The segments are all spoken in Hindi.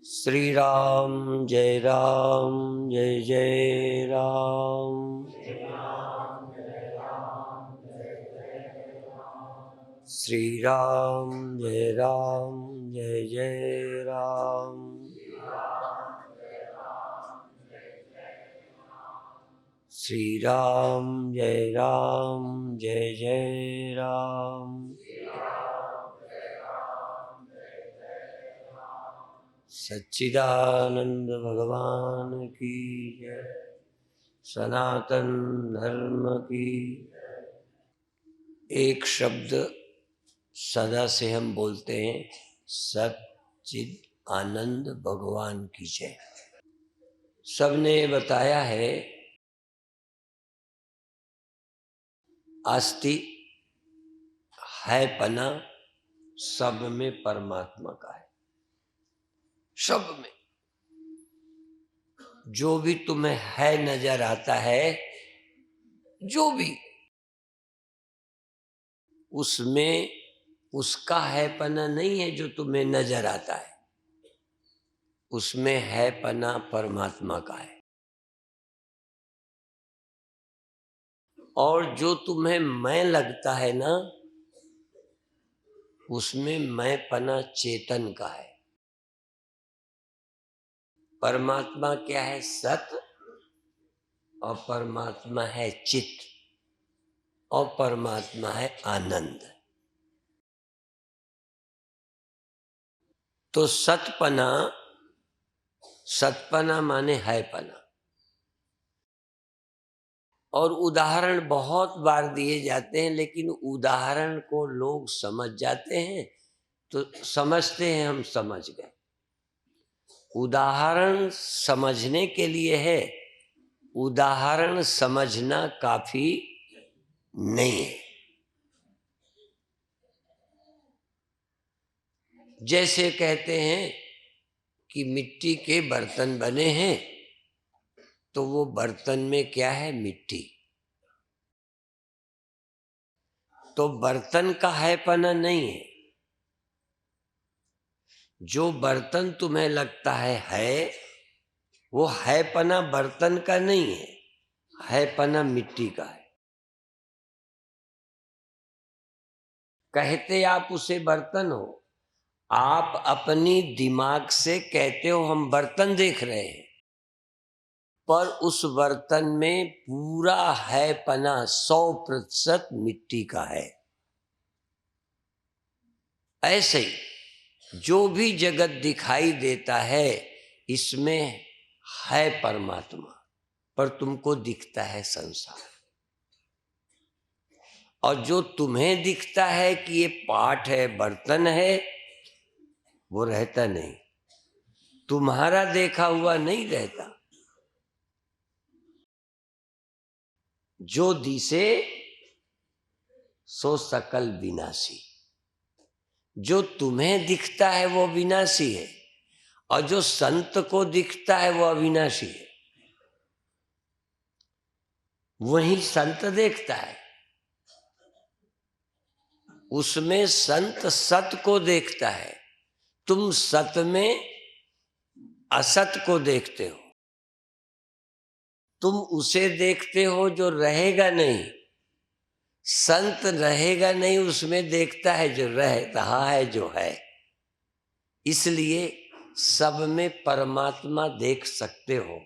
श्री राम जय जय राम। श्री राम जय जय राम। श्री राम जय जय राम। सच्चिदानंद भगवान की जय। सनातन धर्म की। एक शब्द सदा से हम बोलते हैं, सच्चिद आनंद भगवान की जय। सबने बताया है आस्ति है पना सब में परमात्मा का है। सब में जो भी तुम्हें है नजर आता है, जो भी उसमें उसका है पना नहीं है जो तुम्हें नजर आता है, उसमें है पना परमात्मा का है। और जो तुम्हें मैं लगता है ना, उसमें मैं पना चेतन का है। परमात्मा क्या है? सत। और परमात्मा है चित। और परमात्मा है आनंद। तो सतपना, सतपना माने है पना। और उदाहरण बहुत बार दिए जाते हैं, लेकिन उदाहरण को लोग समझ जाते हैं तो समझते हैं हम समझ गए। उदाहरण समझने के लिए है, उदाहरण समझना काफी नहीं है। जैसे कहते हैं कि मिट्टी के बर्तन बने हैं, तो वो बर्तन में क्या है? मिट्टी। तो बर्तन का हैपना नहीं है। जो बर्तन तुम्हें लगता है वो हैपना बर्तन का नहीं है, हैपना मिट्टी का है। कहते आप उसे बर्तन हो, आप अपनी दिमाग से कहते हो हम बर्तन देख रहे हैं, पर उस बर्तन में पूरा हैपना 100% मिट्टी का है। ऐसे ही जो भी जगत दिखाई देता है, इसमें है परमात्मा, पर तुमको दिखता है संसार। और जो तुम्हें दिखता है कि ये पाठ है, बर्तन है, वो रहता नहीं। तुम्हारा देखा हुआ नहीं रहता। जो दिसे सो सकल विनाशी। जो तुम्हें दिखता है वो विनाशी है, और जो संत को दिखता है वो अविनाशी है। वही संत देखता है, उसमें संत सत को देखता है। तुम सत में असत को देखते हो। तुम उसे देखते हो जो रहेगा नहीं। संत रहेगा नहीं, उसमें देखता है जो रह रहा है, जो है। इसलिए सब में परमात्मा देख सकते हो।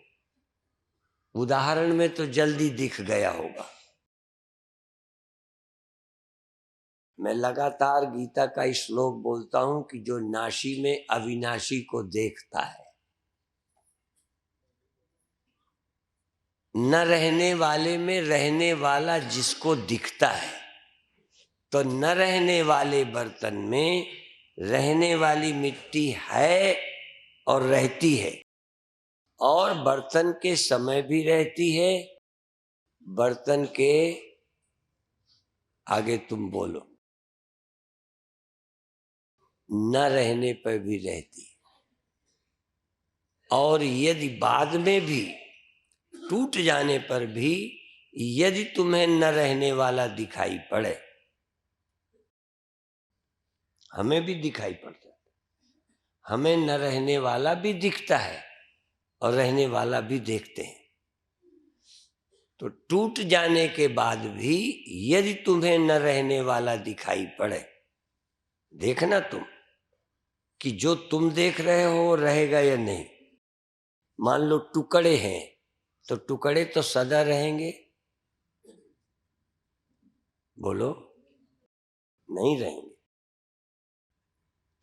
उदाहरण में तो जल्दी दिख गया होगा। मैं लगातार गीता का श्लोक बोलता हूं कि जो नाशी में अविनाशी को देखता है, न रहने वाले में रहने वाला जिसको दिखता है, तो न रहने वाले बर्तन में रहने वाली मिट्टी है और रहती है। और बर्तन के समय भी रहती है, बर्तन के आगे तुम बोलो न रहने पर भी रहती है। और यदि बाद में भी टूट जाने पर भी यदि तुम्हें न रहने वाला दिखाई पड़े, हमें भी दिखाई पड़ता है, हमें न रहने वाला भी दिखता है और रहने वाला भी देखते हैं। तो टूट जाने के बाद भी यदि तुम्हें न रहने वाला दिखाई पड़े, देखना तुम कि जो तुम देख रहे हो रहेगा या नहीं। मान लो टुकड़े हैं, तो टुकड़े तो सदा रहेंगे? बोलो, नहीं रहेंगे।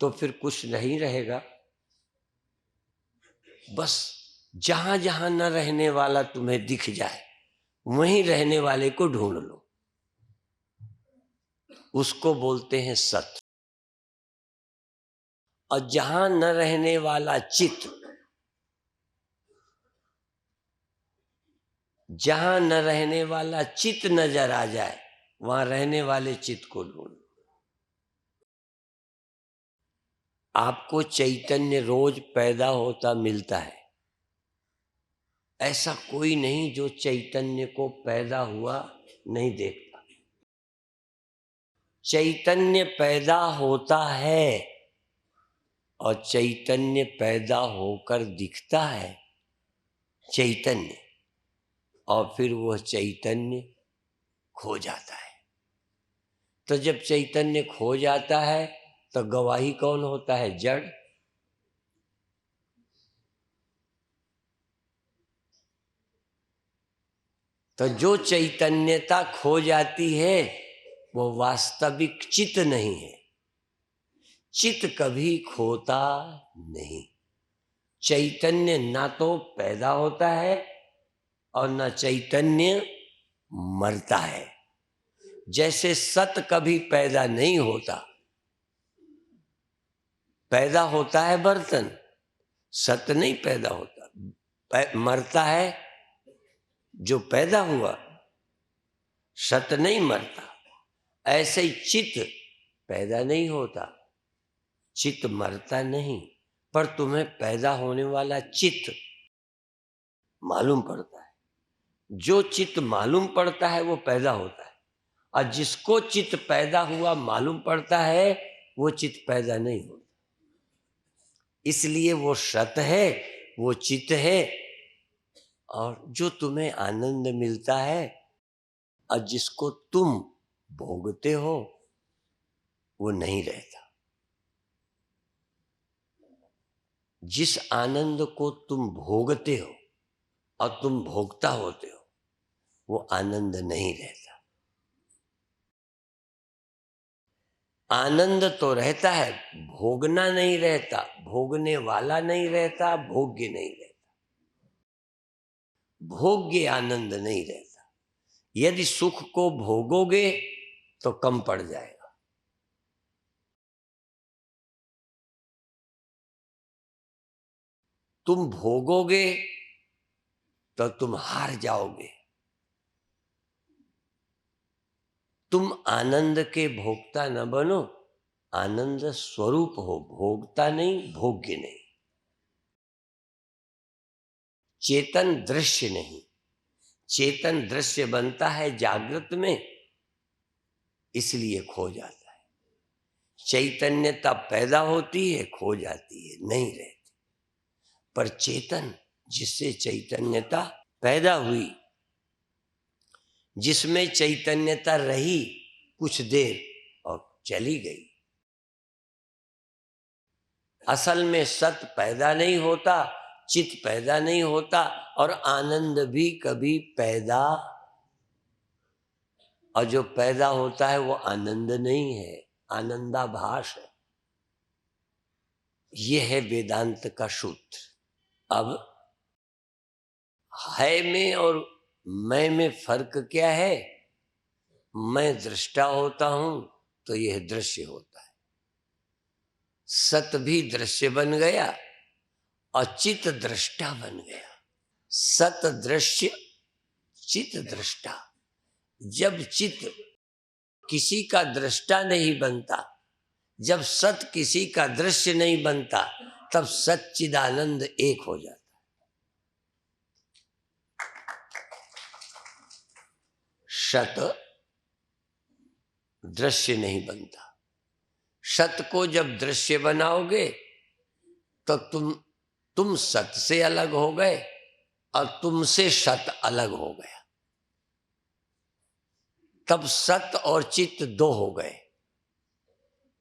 तो फिर कुछ नहीं रहेगा। बस जहां जहां न रहने वाला तुम्हें दिख जाए, वहीं रहने वाले को ढूंढ लो। उसको बोलते हैं सत। और जहां न रहने वाला चित्त, जहां न रहने वाला चित्त नजर आ जाए, वहां रहने वाले चित्त को ढूंढ लो। आपको चैतन्य रोज पैदा होता मिलता है। ऐसा कोई नहीं जो चैतन्य को पैदा हुआ नहीं देखता। चैतन्य पैदा होता है और चैतन्य पैदा होकर दिखता है चैतन्य, और फिर वह चैतन्य खो जाता है। तो जब चैतन्य खो जाता है तो गवाही कौन होता है? जड़। तो जो चैतन्यता खो जाती है वो वास्तविक चित्त नहीं है। चित्त कभी खोता नहीं। चैतन्य ना तो पैदा होता है और न चैतन्य मरता है। जैसे सत कभी पैदा नहीं होता, पैदा होता है बर्तन, सत नहीं पैदा होता। मरता है जो पैदा हुआ, सत नहीं मरता। ऐसे ही चित्त पैदा नहीं होता, चित्त मरता नहीं, पर तुम्हें पैदा होने वाला चित्त मालूम पड़ता है। जो चित्त मालूम पड़ता है वो पैदा होता है, और जिसको चित्त पैदा हुआ मालूम पड़ता है वो चित्त पैदा नहीं होता। इसलिए वो सत है, वो चित्त है। और जो तुम्हें आनंद मिलता है और जिसको तुम भोगते हो वो नहीं रहता। जिस आनंद को तुम भोगते हो और तुम भोगता होते हो वो आनंद नहीं रहता। आनंद तो रहता है, भोगना नहीं रहता, भोगने वाला नहीं रहता, भोग्य नहीं रहता। भोग्य आनंद नहीं रहता। यदि सुख को भोगोगे तो कम पड़ जाएगा। तुम भोगोगे तो तुम हार जाओगे। तुम आनंद के भोक्ता न बनो, आनंद स्वरूप हो, भोगता नहीं, भोग्य नहीं। चेतन दृश्य नहीं। चेतन दृश्य बनता है जागृत में, इसलिए खो जाता है। चैतन्यता पैदा होती है, खो जाती है, नहीं रहती। पर चेतन, जिससे चैतन्यता पैदा हुई, जिसमें चैतन्यता रही कुछ देर और चली गई। असल में सत पैदा नहीं होता, चित्त पैदा नहीं होता, और आनंद भी कभी पैदा, और जो पैदा होता है वो आनंद नहीं है, आनंदाभास है। ये है वेदांत का सूत्र। अब है में और मैं में फर्क क्या है? मैं दृष्टा होता हूं तो यह दृश्य होता है। सत भी दृश्य बन गया और चित दृष्टा बन गया। सत दृश्य, चित दृष्टा। जब चित किसी का दृष्टा नहीं बनता, जब सत किसी का दृश्य नहीं बनता, तब सच्चिदानंद एक हो जाता। सत दृश्य नहीं बनता। सत को जब दृश्य बनाओगे तो तुम सत से अलग हो गए और तुमसे सत अलग हो गया। तब सत और चित्त दो हो गए।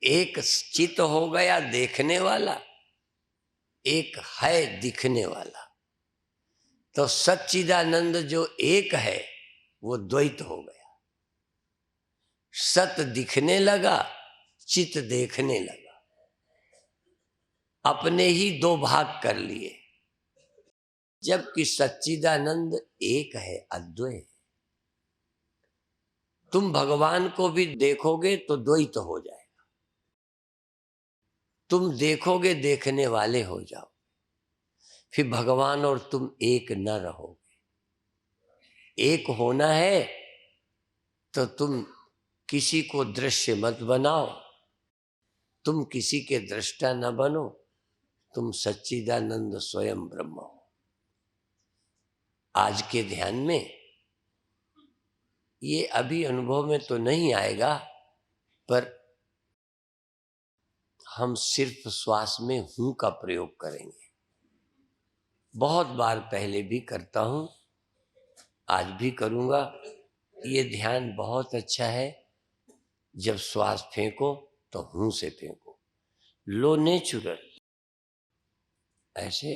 एक चित्त हो गया देखने वाला, एक है दिखने वाला। तो सच्चिदानंद जो एक है वो द्वैत हो गया। सत दिखने लगा, चित्त देखने लगा, अपने ही दो भाग कर लिए। जबकि सच्चिदानंद एक है, अद्वैत। तुम भगवान को भी देखोगे तो द्वैत हो जाएगा। तुम देखोगे देखने वाले हो जाओ, फिर भगवान और तुम एक न रहोगे। एक होना है तो तुम किसी को दृश्य मत बनाओ, तुम किसी के दृष्टा न बनो, तुम सच्चिदानंद स्वयं ब्रह्म हो। आज के ध्यान में ये अभी अनुभव में तो नहीं आएगा, पर हम सिर्फ श्वास में हूं का प्रयोग करेंगे। बहुत बार पहले भी करता हूं, आज भी करूंगा। ये ध्यान बहुत अच्छा है। जब श्वास फेंको तो हूं से फेंको, लो नेचुरल, ऐसे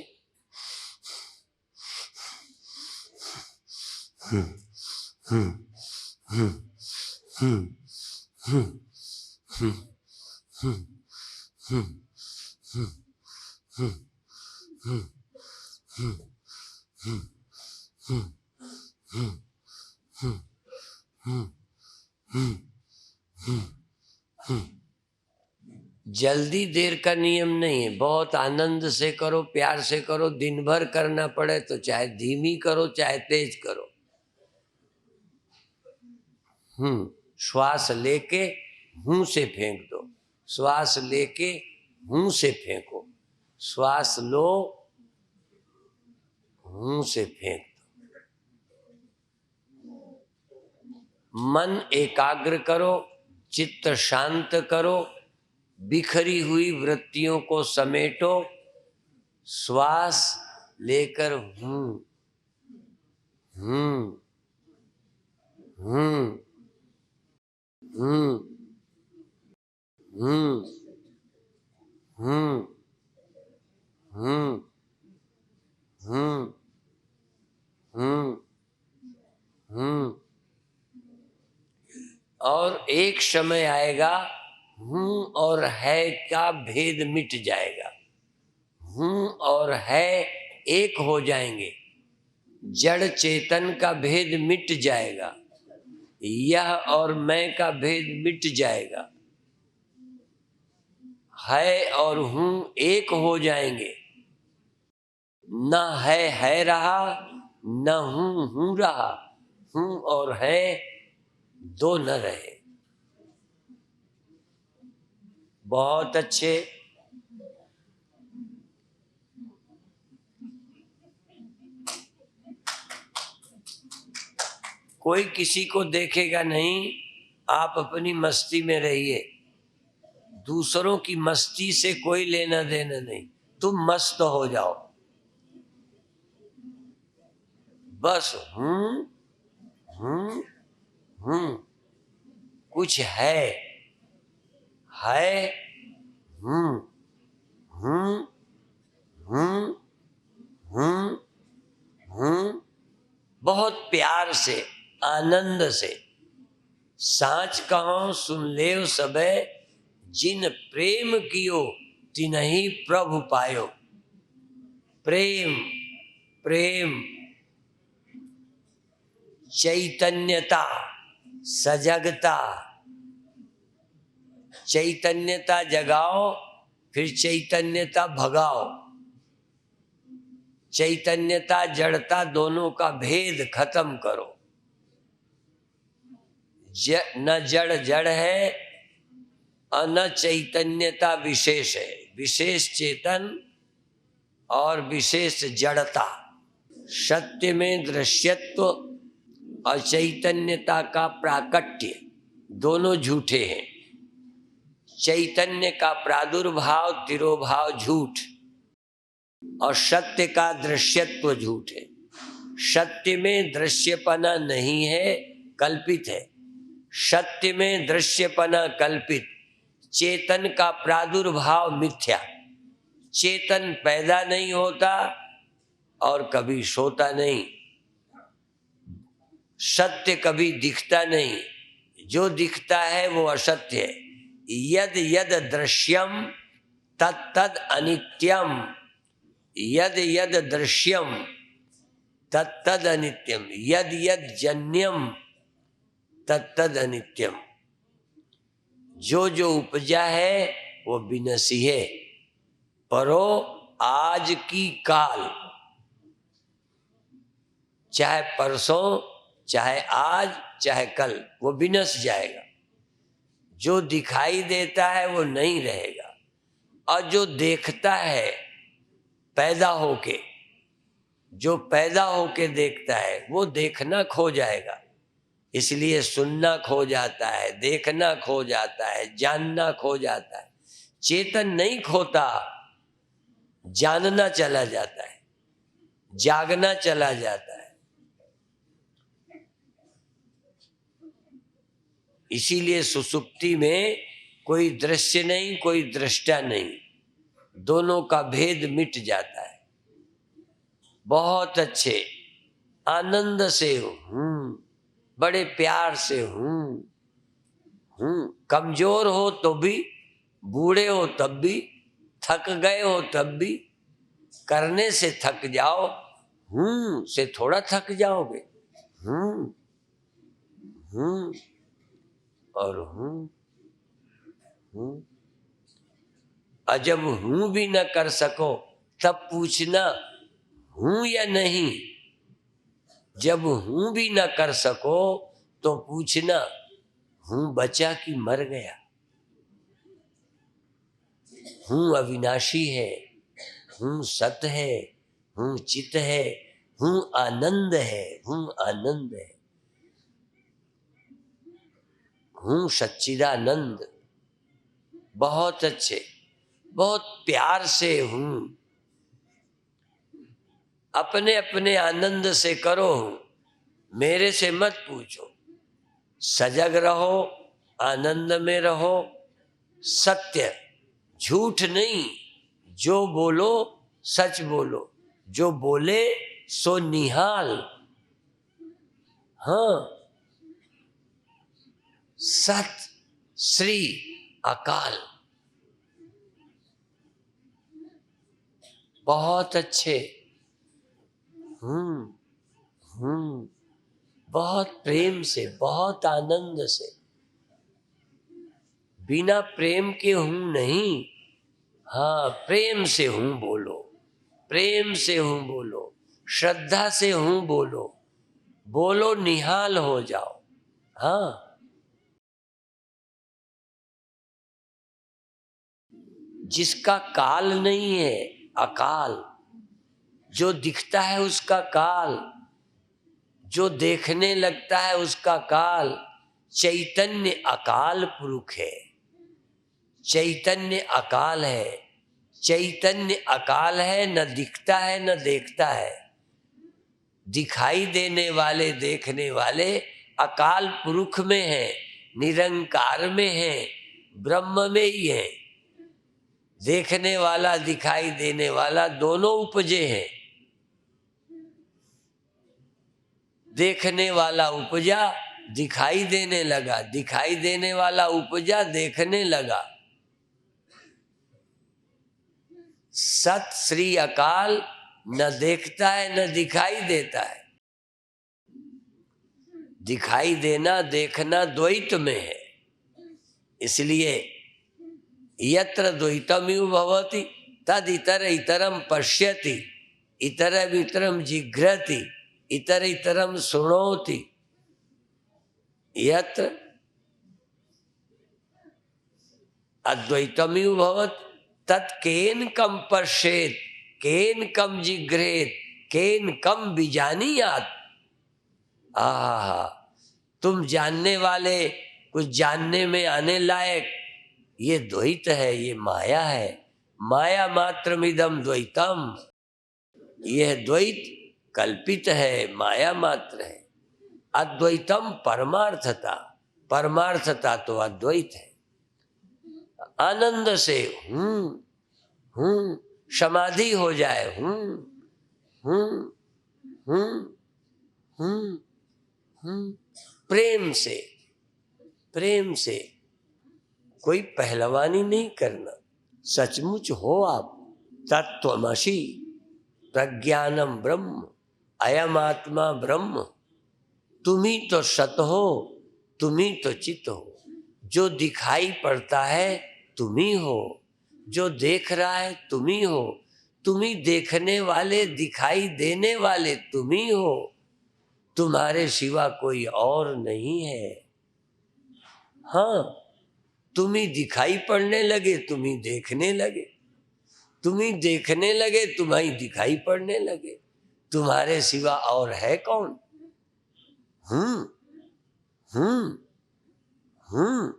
जल्दी देर का नियम नहीं है। बहुत आनंद से करो, प्यार से करो। दिन भर करना पड़े तो चाहे धीमी करो चाहे तेज करो। श्वास लेके मुंह से फेंक दो, श्वास लेके मुंह से फेंको, श्वास लो मुंह से फेंक दो। मन एकाग्र करो, चित्त शांत करो, बिखरी हुई वृत्तियों को समेटो, श्वास लेकर हूं हूं हूं हूं हूं हूं हूं हूं हूं हूं। और एक समय आएगा हूं और है का भेद मिट जाएगा। हूं और है एक हो जाएंगे, जड़ चेतन का भेद मिट जाएगा, यह और मैं का भेद मिट जाएगा, है और हूं एक हो जाएंगे। न है रहा, न हूं रहा, हूं और है दो न रहे। बहुत अच्छे। कोई किसी को देखेगा नहीं, आप अपनी मस्ती में रहिए। दूसरों की मस्ती से कोई लेना देना नहीं, तुम मस्त हो जाओ। बस हूं हूं हूं। कुछ है हूं हूं हूं हूं हूं। बहुत प्यार से, आनंद से। साच कहो सुन लेव सबे, जिन प्रेम कियो तिनहि प्रभु पायो। प्रेम प्रेम, चैतन्यता, सजगता। चैतन्यता जगाओ, फिर चैतन्यता भगाओ। चैतन्यता जड़ता दोनों का भेद खत्म करो। न जड़ जड़ है और न चैतन्यता विशेष है। विशेष चेतन और विशेष जड़ता। सत्य में दृश्यत्व और चैतन्यता का प्राकट्य दोनों झूठे हैं। चैतन्य का प्रादुर्भाव तिरोभाव झूठ, और सत्य का दृश्यत्व झूठ है। सत्य में दृश्यपना नहीं है, कल्पित है। सत्य में दृश्यपना कल्पित, चेतन का प्रादुर्भाव मिथ्या। चेतन पैदा नहीं होता और कभी सोता नहीं। सत्य कभी दिखता नहीं, जो दिखता है वो असत्य है। यद यद दृश्यम तत्तद अनित्यम, यद यद दृश्यम तत्तद अनित्यम, यद यद जन्यम तत्तद अनित्यम। जो जो उपजा है वो विनाशी है, परो आज की काल, चाहे परसों, चाहे आज, चाहे कल, वो विनश जाएगा। जो दिखाई देता है वो नहीं रहेगा, और जो देखता है पैदा होके, जो पैदा होके देखता है वो देखना खो जाएगा। इसलिए सुनना खो जाता है, देखना खो जाता है, जानना खो जाता है। चेतन नहीं खोता, जानना चला जाता है, जागना चला जाता है। इसीलिए सुसुप्ति में कोई दृश्य नहीं, कोई दृष्टा नहीं, दोनों का भेद मिट जाता है। बहुत अच्छे आनंद से हूँ, बड़े प्यार से हूँ। कमजोर हो तो भी, बूढ़े हो तब भी, थक गए हो तब भी, करने से थक जाओ, से थोड़ा थक जाओगे। और और जब भी न कर सको तब पूछना हूं या नहीं। जब भी न कर सको तो पूछना बचा कि मर गया। अविनाशी है, सत है, चित है, आनंद है, आनंद है, सच्चिदानंद। बहुत अच्छे, बहुत प्यार से अपने अपने आनंद से करो, मेरे से मत पूछो। सजग रहो, आनंद में रहो, सत्य झूठ नहीं, जो बोलो सच बोलो, जो बोले सो निहाल। सत श्री अकाल। बहुत अच्छे, बहुत प्रेम से, बहुत आनंद से। बिना प्रेम के नहीं, प्रेम से बोलो, प्रेम से बोलो, श्रद्धा से बोलो, बोलो निहाल हो जाओ। जिसका काल नहीं है, अकाल, जो दिखता है उसका काल, जो देखने लगता है उसका काल। चैतन्य अकाल पुरुष है, चैतन्य अकाल है। चैतन्य अकाल है, न दिखता है न देखता है। दिखाई देने वाले, देखने वाले अकाल पुरुष में है, निरंकार में है, ब्रह्म में ही है। देखने वाला, दिखाई देने वाला दोनों उपजे हैं। देखने वाला उपजा, दिखाई देने लगा, दिखाई देने वाला उपजा, देखने लगा। सत श्री अकाल न देखता है न दिखाई देता है। दिखाई देना, देखना द्वैत में है। इसलिए यत्र द्वैतमिव भवति तद इतर इतरम पश्यति, इतर इतरम जिघ्रति, इतर इतरम शृणोति। यत्र अद्वैतमिव भवति तत् केन कम पश्येत, केन कम जिघ्रेत, केन कम विजानीयात। तुम जानने वाले, कुछ जानने में आने लायक, ये द्वैत है, ये माया है। माया मात्रमिदम द्वैतम। यह द्वैत कल्पित है, माया मात्र है। अद्वैतम परमार्थता, परमार्थता तो अद्वैत है। आनंद से समाधि हो जाए, प्रेम से, प्रेम से। कोई पहलवानी नहीं करना, सचमुच हो आप तत्त्वमसि प्रज्ञानम ब्रह्म, अयम आत्मा ब्रह्म। तुम ही तो सत हो, तुम ही तो चित हो। जो दिखाई पड़ता है तुम ही हो, जो देख रहा है तुम ही हो, तुम ही देखने वाले, दिखाई देने वाले तुम ही हो। तुम्हारे सिवा कोई और नहीं है। हाँ, तुम ही दिखाई पड़ने लगे, तुम ही देखने लगे, तुम ही देखने लगे, तुम्हारी दिखाई पड़ने लगे। तुम्हारे सिवा और है कौन? हम्म हम्म हम्म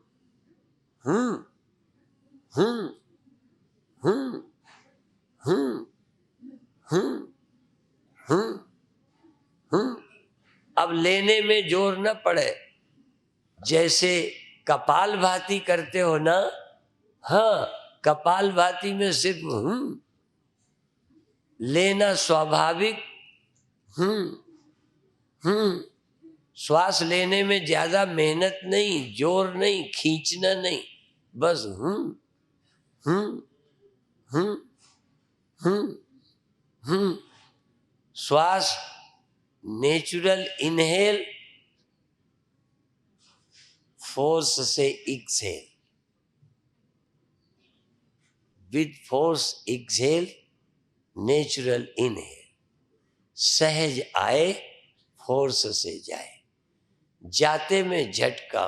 हम्म हम्म हम्म हम्म हम्म हम्म हम्म। अब लेने में जोर न पड़े, जैसे कपालभाति करते हो ना। हाँ, कपालभाति में सिर्फ लेना स्वाभाविक। श्वास लेने में ज्यादा मेहनत नहीं, जोर नहीं, खींचना नहीं, बस हम्म हम्म हम्म। श्वास नेचुरल इनहेल, फोर्स से exhale, with force exhale, natural inhale. सहज आए, फोर्स से जाए। जाते में झटका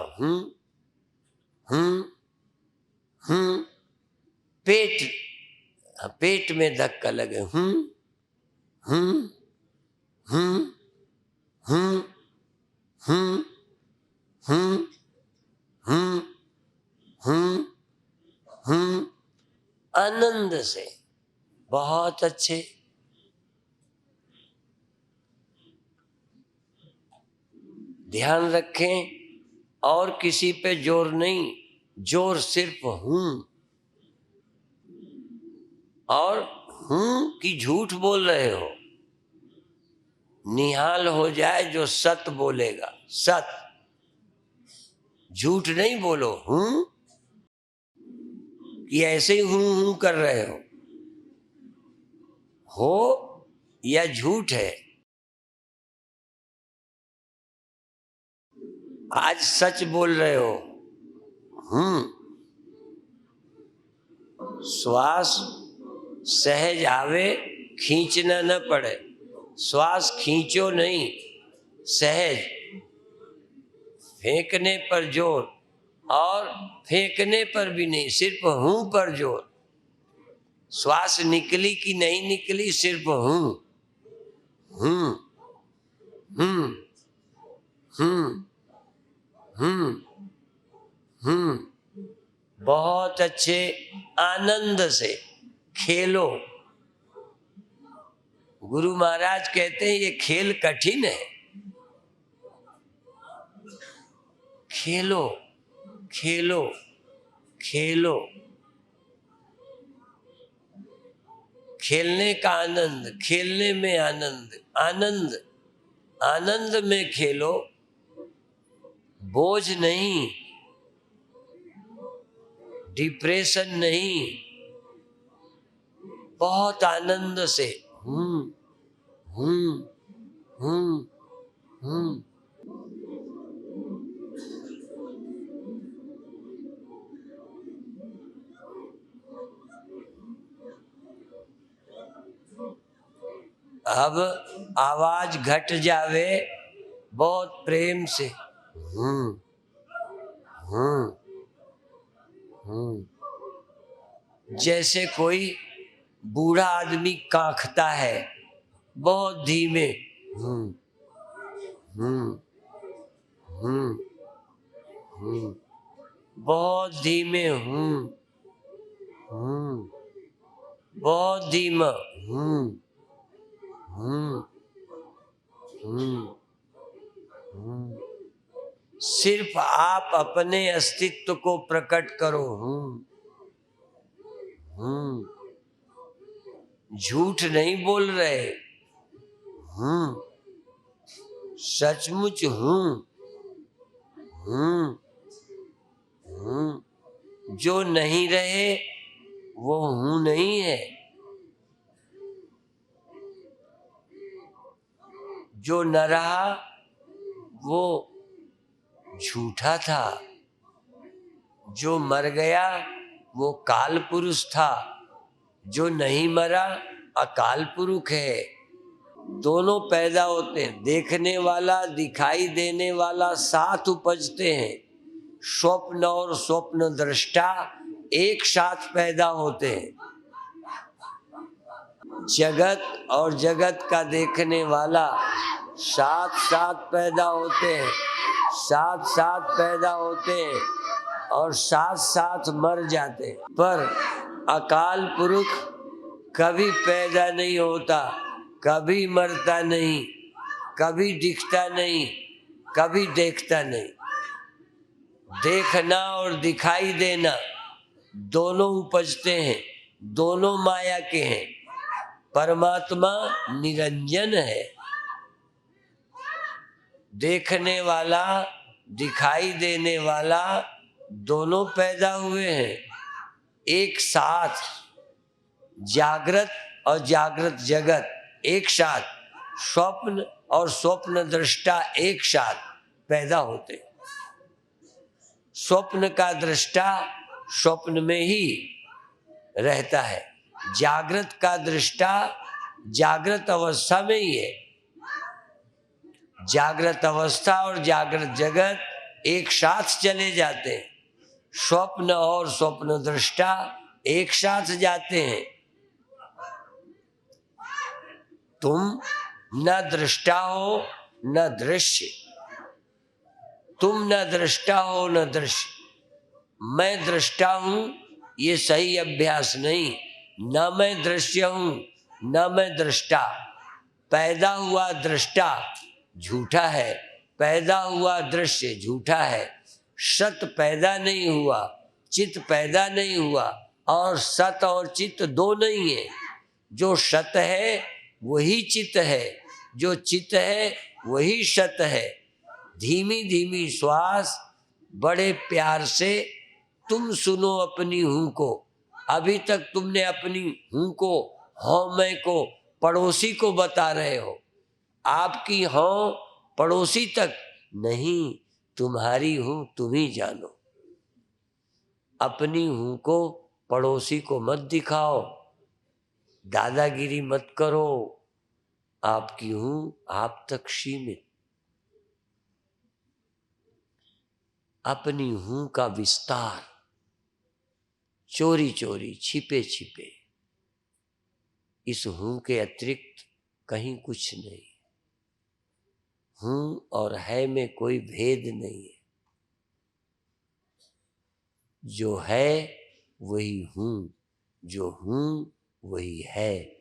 पेट, पेट में धक्का लगे हम्म हम्म हम्म हम्म हम्म हम्म। आनंद से, बहुत अच्छे। ध्यान रखें, और किसी पे जोर नहीं, जोर सिर्फ और कि झूठ बोल रहे हो। निहाल हो जाए जो सत बोलेगा, सत। झूठ नहीं बोलो कि ऐसे ही कर रहे हो या झूठ है। आज सच बोल रहे हो। श्वास सहज आवे, खींचना न पड़े। श्वास खींचो नहीं, सहज। फेंकने पर जोर, और फेंकने पर भी नहीं, सिर्फ पर जोर। श्वास निकली कि नहीं निकली, सिर्फ हूं हम्म हम्म हम्म। बहुत अच्छे, आनंद से खेलो। गुरु महाराज कहते हैं ये खेल कठिन है। खेलो खेलो खेलो। खेलने का आनंद, खेलने में आनंद, आनंद आनंद में खेलो, बोझ नहीं, डिप्रेशन नहीं, बहुत आनंद से हम्म हम्म हम्म हम्म। अब आवाज घट जावे, बहुत प्रेम से हम्म हम्म जैसे कोई बूढ़ा आदमी कांखता है, बहुत धीमे हम्म हम्म हम्म बहुत धीमे बहुत धीमा हूँ हूँ हूँ। सिर्फ आप अपने अस्तित्व को प्रकट करो, हूँ हूँ। झूठ नहीं बोल रहे, हूँ, सचमुच हूँ हूँ हूँ। जो नहीं रहे वो हूँ नहीं है, जो न रहा वो झूठा था, जो मर गया वो काल पुरुष था, जो नहीं मरा अकाल पुरुष है। दोनों पैदा होते हैं, देखने वाला दिखाई देने वाला साथ उपजते हैं। स्वप्न और स्वप्न दृष्टा एक साथ पैदा होते हैं। जगत और जगत का देखने वाला साथ साथ पैदा होते हैं, साथ साथ पैदा होते हैं और साथ साथ मर जाते हैं। पर अकाल पुरुष कभी पैदा नहीं होता, कभी मरता नहीं, कभी दिखता नहीं, कभी देखता नहीं। देखना और दिखाई देना दोनों उपजते हैं, दोनों माया के हैं। परमात्मा निरंजन है। देखने वाला दिखाई देने वाला दोनों पैदा हुए हैं एक साथ। जागृत और जागृत जगत एक साथ, स्वप्न और स्वप्न दृष्टा एक साथ पैदा होते। स्वप्न का दृष्टा स्वप्न में ही रहता है, जागृत का दृष्टा जागृत अवस्था में ही है। जागृत अवस्था और जागृत जगत एक साथ चले जाते हैं, स्वप्न और स्वप्न दृष्टा एक साथ जाते हैं। तुम न दृष्टा हो न दृश्य, तुम न दृष्टा हो न दृश्य। मैं दृष्टा हूं ये सही अभ्यास नहीं, न मैं दृश्य हूं न मैं दृष्टा। पैदा हुआ दृष्टा झूठा है, पैदा हुआ दृश्य झूठा है। सत पैदा नहीं हुआ, चित पैदा नहीं हुआ, और सत और चित दो नहीं है। जो सत है वही चित है, जो चित है वही सत है। धीमी धीमी श्वास, बड़े प्यार से तुम सुनो अपनी हूँ को। अभी तक तुमने अपनी हूँ को, हौं मैं को, पड़ोसी को बता रहे हो। आपकी हौं पड़ोसी तक नहीं, तुम्हारी हूँ तुम ही जानो। अपनी हूँ को पड़ोसी को मत दिखाओ, दादागिरी मत करो। आपकी हूँ आप तक सीमित। अपनी हूँ का विस्तार चोरी चोरी, छिपे छिपे। इस हूँ के अतिरिक्त कहीं कुछ नहीं। हूँ और है में कोई भेद नहीं है। जो है वही हूँ, जो हूँ वही है।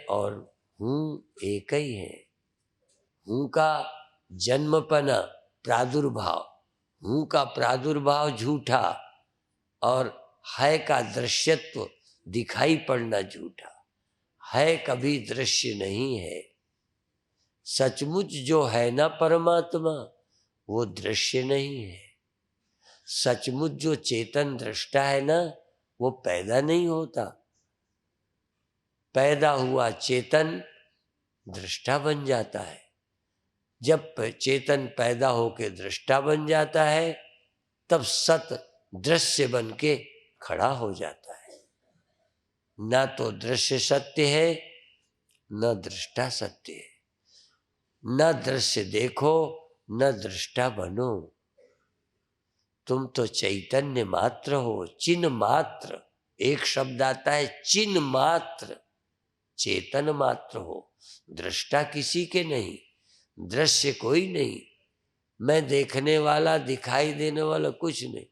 और हूँ एक ही है। हूँ का जन्मपना, प्रादुर्भाव, हूँ का प्रादुर्भाव झूठा, और है का दृश्यत्व, दिखाई पड़ना झूठा। है कभी दृश्य नहीं है। सचमुच जो है ना परमात्मा, वो दृश्य नहीं है। सचमुच जो चेतन दृष्टा है ना, वो पैदा नहीं होता। पैदा हुआ चेतन दृष्टा बन जाता है। जब चेतन पैदा होके दृष्टा बन जाता है, तब सत दृश्य बन के खड़ा हो जाता है। ना तो दृश्य सत्य है, न दृष्टा सत्य है। न दृश्य देखो, न दृष्टा बनो। तुम तो चैतन्य मात्र हो, चिन्ह मात्र। एक शब्द आता है चिन्ह मात्र, चेतन मात्र हो। दृष्टा किसी के नहीं, दृश्य कोई नहीं। मैं देखने वाला, दिखाई देने वाला कुछ नहीं।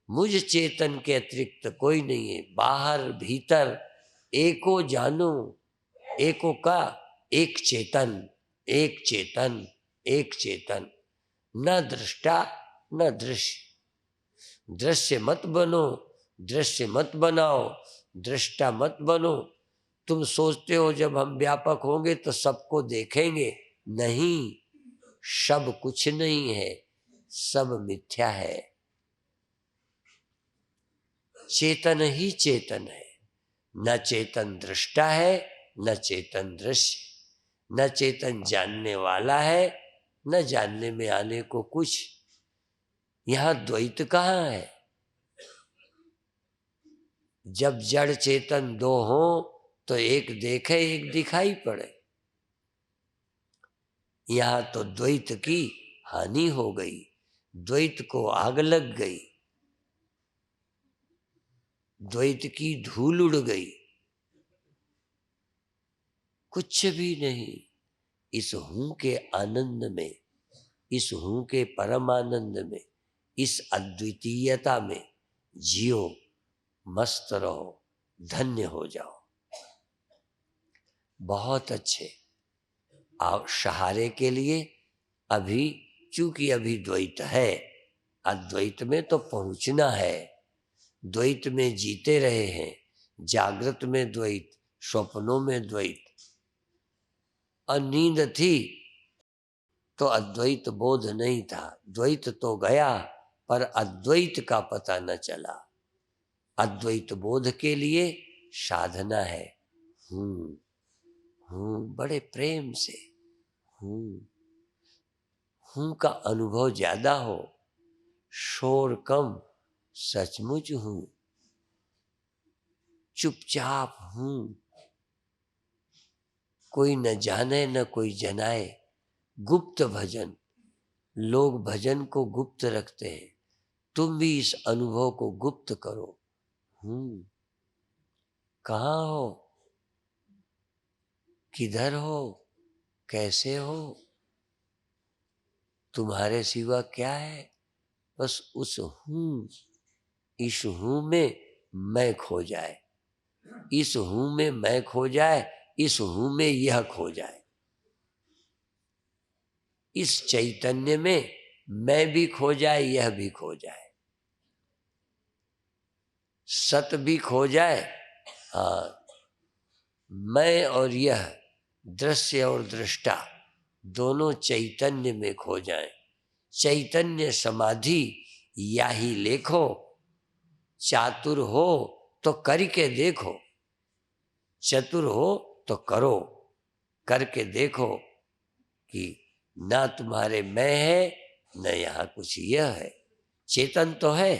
मुझ चेतन के अतिरिक्त कोई नहीं है। बाहर भीतर एको जानो, एको का एक चेतन, एक चेतन, एक चेतन, न दृष्टा न दृश्य। दृश्य मत बनो, दृश्य मत बनाओ, दृष्टा मत बनो। तुम सोचते हो जब हम व्यापक होंगे तो सबको देखेंगे, नहीं, सब कुछ नहीं है, सब मिथ्या है। चेतन ही चेतन है, न चेतन दृष्टा है न चेतन दृश्य, न चेतन जानने वाला है न जानने में आने को कुछ। यहां द्वैत कहाँ है? जब जड़ चेतन दो हो तो एक देखे एक दिखाई पड़े। यहां तो द्वैत की हानि हो गई, द्वैत को आग लग गई, द्वैत की धूल उड़ गई, कुछ भी नहीं। इस हूं के आनंद में, इस हूं के परम आनंद में, इस अद्वितीयता में जियो, मस्त रहो, धन्य हो जाओ। बहुत अच्छे। आप सहारे के लिए अभी, चूंकि अभी द्वैत है, अद्वैत में तो पहुंचना है। द्वैत में जीते रहे हैं, जागृत में द्वैत, स्वप्नों में द्वैत, और नींद थी तो अद्वैत बोध नहीं था। द्वैत तो गया पर अद्वैत का पता न चला। अद्वैत बोध के लिए साधना है। बड़े प्रेम से हूं का अनुभव ज्यादा हो, शोर कम, सचमुच हूं, चुपचाप हूं, कोई न जाने न कोई जनाए। गुप्त भजन, लोग भजन को गुप्त रखते हैं, तुम भी इस अनुभव को गुप्त करो। कहाँ हो, किधर हो, कैसे हो, तुम्हारे सिवा क्या है? बस उस हूं, इस हूं में मैं खो जाए, इस हूं में मैं खो जाए, इस हूं में यह खो जाए। इस चैतन्य में मैं भी खो जाए, यह भी खो जाए, सत भी खो जाए। हाँ, मैं और यह, दृश्य और दृष्टा दोनों चैतन्य में खो जाएं। चैतन्य समाधि या ही लेखो, चातुर हो तो करके देखो, चतुर हो तो करो, करके देखो कि ना तुम्हारे मैं है न यहाँ कुछ यह है। चेतन तो है,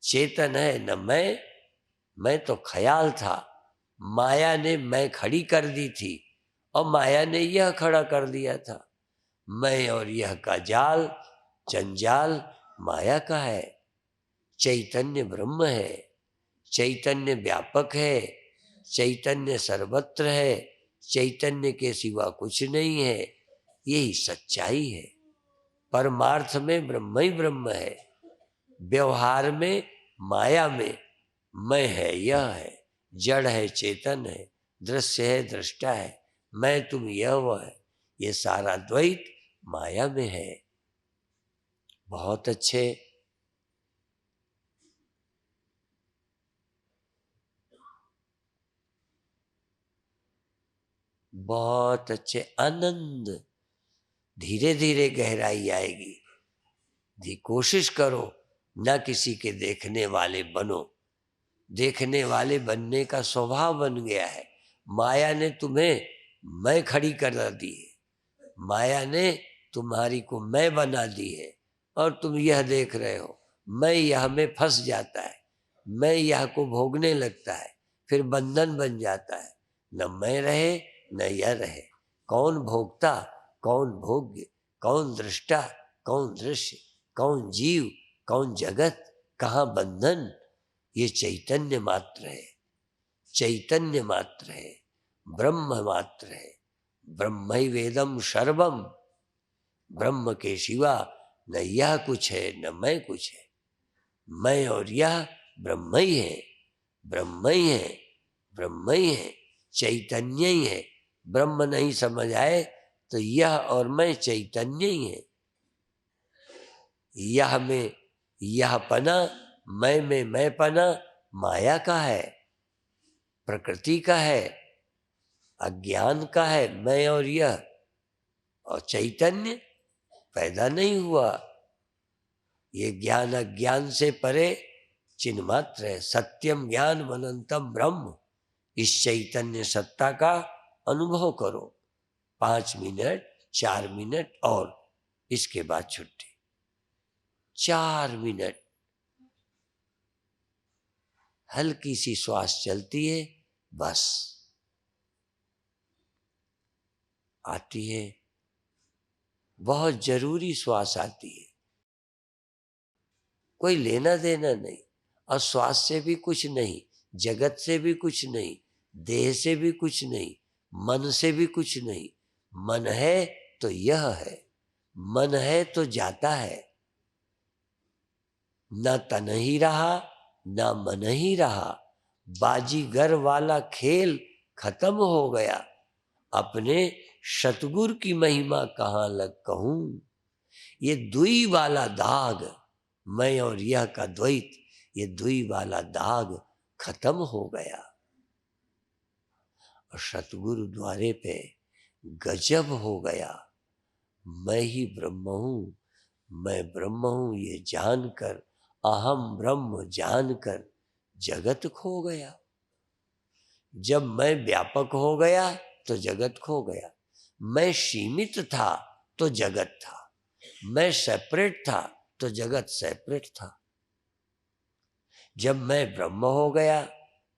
चेतन है न मैं तो ख्याल था, माया ने मैं खड़ी कर दी थी और माया ने यह खड़ा कर दिया था। मैं और यह का जाल, जंजाल माया का है। चैतन्य ब्रह्म है, चैतन्य व्यापक है, चैतन्य सर्वत्र है, चैतन्य के सिवा कुछ नहीं है। यही सच्चाई है। परमार्थ में ब्रह्म ही ब्रह्म है, व्यवहार में माया में मैं है, यह है, जड़ है, चेतन है, दृश्य है, दृष्टा है, मैं तुम यह वह है। ये सारा द्वैत माया में है। बहुत अच्छे। बहुत अच्छे। आनंद धीरे धीरे गहराई आएगी। कोशिश करो ना किसी के देखने वाले बनो। देखने वाले बनने का स्वभाव बन गया है। माया ने तुम्हें मैं खड़ी कर दी है, माया ने तुम्हारी को मैं बना दी है, और तुम यह देख रहे हो। मैं यह में फंस जाता है, मैं यह को भोगने लगता है, फिर बंधन बन जाता है। न मैं रहे न यह रहे। कौन भोगता, कौन भोग्य, कौन दृष्टा, कौन दृश्य, कौन जीव, कौन जगत, कहाँ बंधन? ये चैतन्य मात्र है, चैतन्य मात्र है, ब्रह्म मात्र है। ब्रह्म वेदम सर्वम, ब्रह्म के सिवा न यह कुछ है न मैं कुछ है। मैं और यह ब्रह्म ही है, ब्रह्म ही है। ब्रह्म ही है, चैतन्य ही है। ब्रह्म नहीं समझ आए तो यह और मैं चैतन्य ही है। यह में यह पना, मैं में मैं पना माया का है, प्रकृति का है, अज्ञान का है। मैं और यह, और चैतन्य पैदा नहीं हुआ। ये ज्ञान अज्ञान से परे चिन्ह मात्र है। सत्यम ज्ञान अनंतम ब्रह्म। इस चैतन्य सत्ता का अनुभव करो। 5 मिनट 4 मिनट और इसके बाद छुट्टी। 4 मिनट हल्की सी श्वास चलती है, बस आती है, बहुत जरूरी श्वास आती है, कोई लेना देना नहीं, और श्वास से भी कुछ नहीं, जगत से भी कुछ नहीं, देह से भी कुछ नहीं, मन से भी कुछ नहीं। मन है तो यह है, मन है तो जाता है। न तन ही रहा न मन ही रहा, बाजीगर वाला खेल खत्म हो गया। अपने सतगुरु की महिमा कहाँ लग कहूं। ये दुई वाला दाग, मैं और यह का द्वैत, ये दुई वाला दाग खत्म हो गया। और सतगुरु द्वारे पे गजब हो गया। मैं ही ब्रह्म हूं, मैं ब्रह्म हूं ये जानकर, अहम ब्रह्म जानकर जगत खो गया। जब मैं व्यापक हो गया तो जगत खो गया। मैं सीमित था तो जगत था, मैं सेपरेट था तो जगत सेपरेट था। जब मैं ब्रह्म हो गया,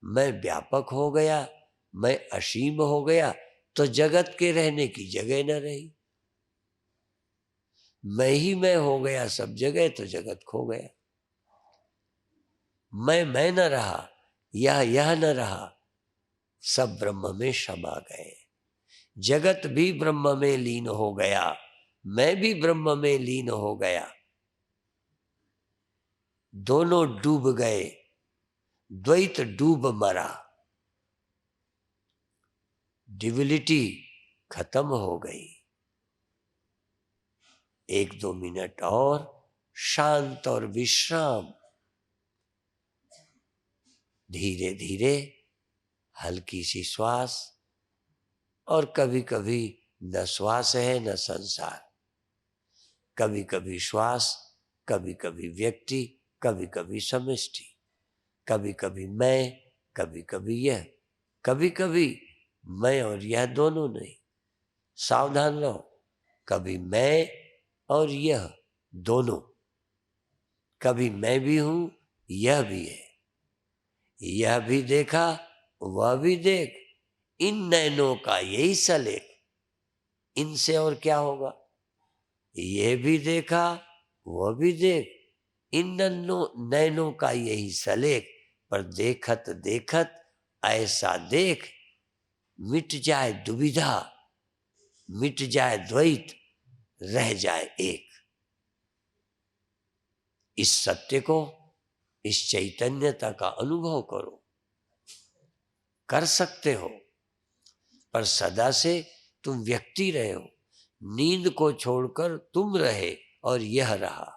मैं व्यापक हो गया, मैं असीम हो गया, तो जगत के रहने की जगह न रही। मैं ही मैं हो गया सब जगह तो जगत खो गया। मैं न रहा, यह न रहा, सब ब्रह्म में समा गए। जगत भी ब्रह्म में लीन हो गया, मैं भी ब्रह्म में लीन हो गया। दोनों डूब गए, द्वैत डूब मरा, डिविलिटी खत्म हो गई। 1-2 मिनट और शांत और विश्राम। धीरे धीरे हल्की सी श्वास, और कभी कभी न श्वास है न संसार। कभी कभी श्वास, कभी कभी व्यक्ति, कभी कभी समष्टि, कभी कभी मैं, कभी कभी यह, कभी कभी मैं और यह दोनों नहीं। सावधान रहो, कभी मैं और यह दोनों, कभी मैं भी हूं यह भी है। यह भी देखा वह भी देख, इन नैनों का यही सलेख। इनसे और क्या होगा। यह भी देखा वह भी देख, इन नैनों का यही सलेख। पर देखत देखत ऐसा देख, मिट जाए दुविधा, मिट जाए द्वैत, रह जाए एक। इस सत्य को, इस चैतन्यता का अनुभव करो। कर सकते हो, पर सदा से तुम व्यक्ति रहे हो। नींद को छोड़कर तुम रहे और यह रहा,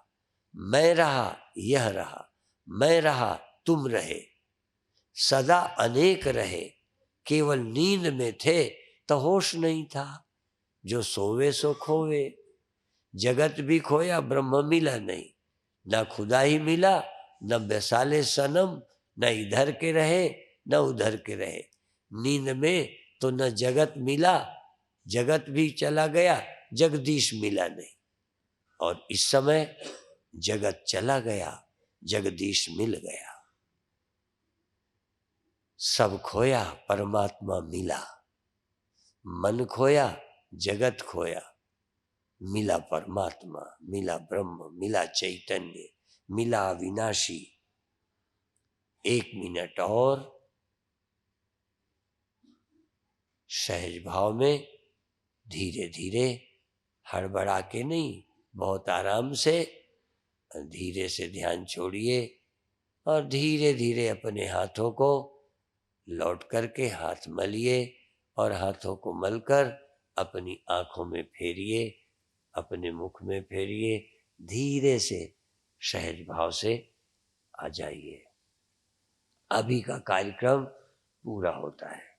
मैं रहा यह रहा, मैं रहा तुम रहे। सदा अनेक रहे, केवल नींद में थे तो होश नहीं था। जो सोवे सो खोवे। जगत भी खोया ब्रह्म मिला नहीं। न खुदा ही मिला, न बेसाले सनम, न इधर के रहे न उधर के रहे। नींद में तो न जगत मिला, जगत भी चला गया, जगदीश मिला नहीं। और इस समय जगत चला गया, जगदीश मिल गया। सब खोया परमात्मा मिला। मन खोया जगत खोया, मिला परमात्मा, मिला ब्रह्म, मिला चैतन्य, मिला अविनाशी। 1 मिनट और सहज भाव में, धीरे धीरे, हड़बड़ा के नहीं, बहुत आराम से, धीरे से ध्यान छोड़िए और धीरे धीरे अपने हाथों को लौट करके हाथ मलिए और हाथों को मलकर अपनी आंखों में फेरिए, अपने मुख में फेरिए, धीरे से सहज भाव से आ जाइए। अभी का कार्यक्रम पूरा होता है।